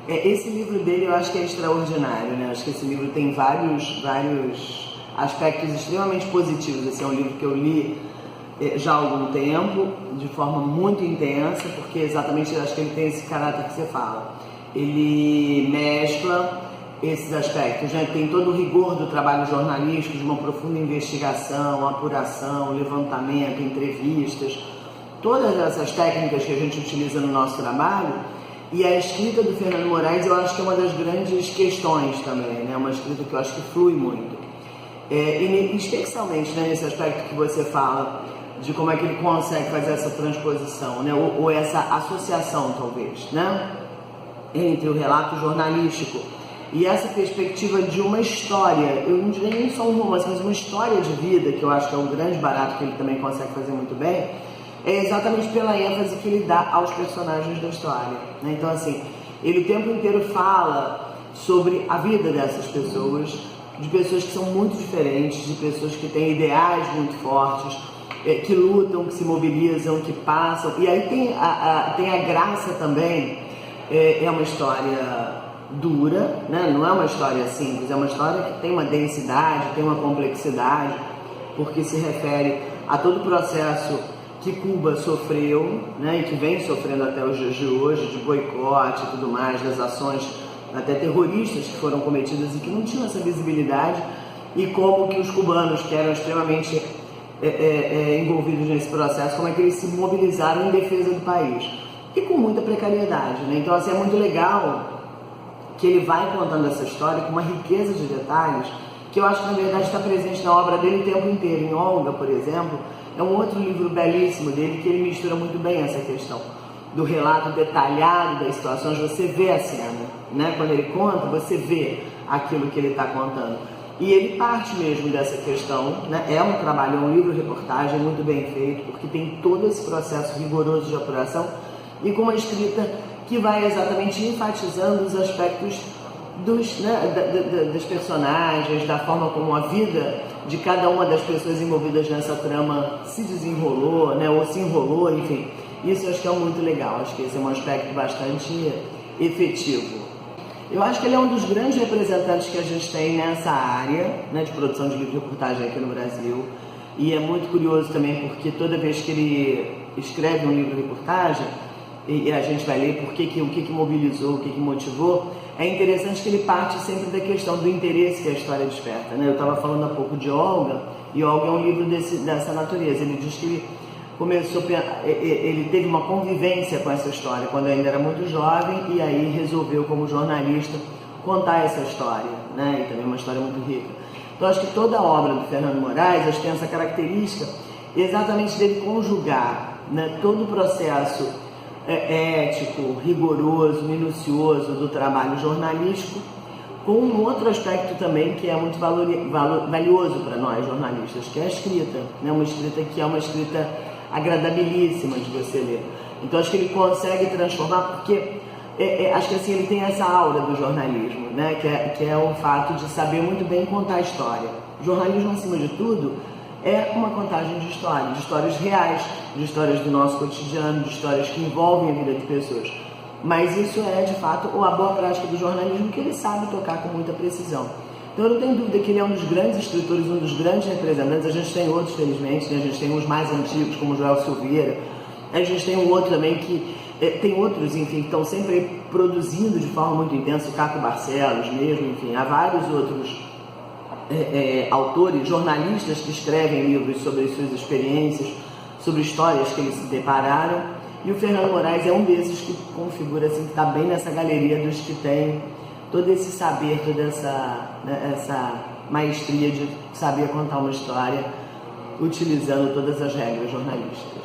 Esse livro dele eu acho que é extraordinário, né? Acho que esse livro tem vários aspectos extremamente positivos. Esse é um livro que eu li já há algum tempo, de forma muito intensa, porque exatamente eu acho que ele tem esse caráter que você fala. Ele mescla esses aspectos, né? Tem todo o rigor do trabalho jornalístico, de uma profunda investigação, apuração, levantamento, entrevistas, todas essas técnicas que a gente utiliza no nosso trabalho. E a escrita do Fernando Moraes eu acho que é uma das grandes questões também, né? Uma escrita que eu acho que flui muito. E especialmente, né, nesse aspecto que você fala de como é que ele consegue fazer essa transposição, né? Ou essa associação, talvez, né? Entre o relato jornalístico e essa perspectiva de uma história, eu não diria nem só um romance, mas uma história de vida, que eu acho que é um grande barato que ele também consegue fazer muito bem, é exatamente pela ênfase que ele dá aos personagens da história, né? Então, assim, ele o tempo inteiro fala sobre a vida dessas pessoas, de pessoas que são muito diferentes, de pessoas que têm ideais muito fortes, que lutam, que se mobilizam, que passam. E aí tem a graça também, é uma história dura, né? Não é uma história simples, é uma história que tem uma densidade, tem uma complexidade, porque se refere a todo o processo que Cuba sofreu, né? E que vem sofrendo até os dias de hoje, de boicote e tudo mais, das ações até terroristas que foram cometidas e que não tinham essa visibilidade, e como que os cubanos, que eram extremamente envolvidos nesse processo, como é que eles se mobilizaram em defesa do país, e com muita precariedade, né? Então, assim, é muito legal que ele vai contando essa história com uma riqueza de detalhes que eu acho que na verdade está presente na obra dele o tempo inteiro. Em Olga, por exemplo, é um outro livro belíssimo dele que ele mistura muito bem essa questão do relato detalhado das situações. Você vê a cena, né? Quando ele conta, você vê aquilo que ele está contando. E ele parte mesmo dessa questão, né? É um trabalho, é um livro-reportagem muito bem feito, porque tem todo esse processo rigoroso de apuração e com uma escrita que vai exatamente enfatizando os aspectos dos personagens, da forma como a vida de cada uma das pessoas envolvidas nessa trama se desenrolou, né? Ou se enrolou, enfim. Isso eu acho que é muito legal, acho que esse é um aspecto bastante efetivo. Eu acho que ele é um dos grandes representantes que a gente tem nessa área, né, de produção de livro-reportagem aqui no Brasil. E é muito curioso também porque toda vez que ele escreve um livro-reportagem, e a gente vai ler o que mobilizou, o que motivou, é interessante que ele parte sempre da questão do interesse que a história desperta, né? Eu estava falando há pouco de Olga, e Olga é um livro dessa natureza. Ele diz que ele teve uma convivência com essa história quando ainda era muito jovem, e aí resolveu, como jornalista, contar essa história, né? E também uma história muito rica. Então acho que toda a obra do Fernando Moraes tem essa característica exatamente dele conjugar, né, todo o processo ético, rigoroso, minucioso do trabalho jornalístico com um outro aspecto também que é muito valioso para nós jornalistas, que é a escrita, né? Uma escrita que é uma escrita agradabilíssima de você ler. Então acho que ele consegue transformar, porque acho que assim ele tem essa aura do jornalismo, né? Que é o fato de saber muito bem contar a história. O jornalismo, acima de tudo, é uma contagem de histórias reais, de histórias do nosso cotidiano, de histórias que envolvem a vida de pessoas. Mas isso é, de fato, a boa prática do jornalismo, que ele sabe tocar com muita precisão. Então eu não tenho dúvida que ele é um dos grandes escritores, um dos grandes representantes. A gente tem outros, felizmente, né? A gente tem uns mais antigos, como Joel Silveira. A gente tem um outro também que... tem outros, enfim, que estão sempre produzindo de forma muito intensa, o Caco Barcelos mesmo, enfim, há vários outros autores, jornalistas que escrevem livros sobre as suas experiências, sobre histórias que eles se depararam, e o Fernando Moraes é um desses que configura, assim, que está bem nessa galeria dos que tem todo esse saber, toda essa maestria de saber contar uma história utilizando todas as regras jornalísticas.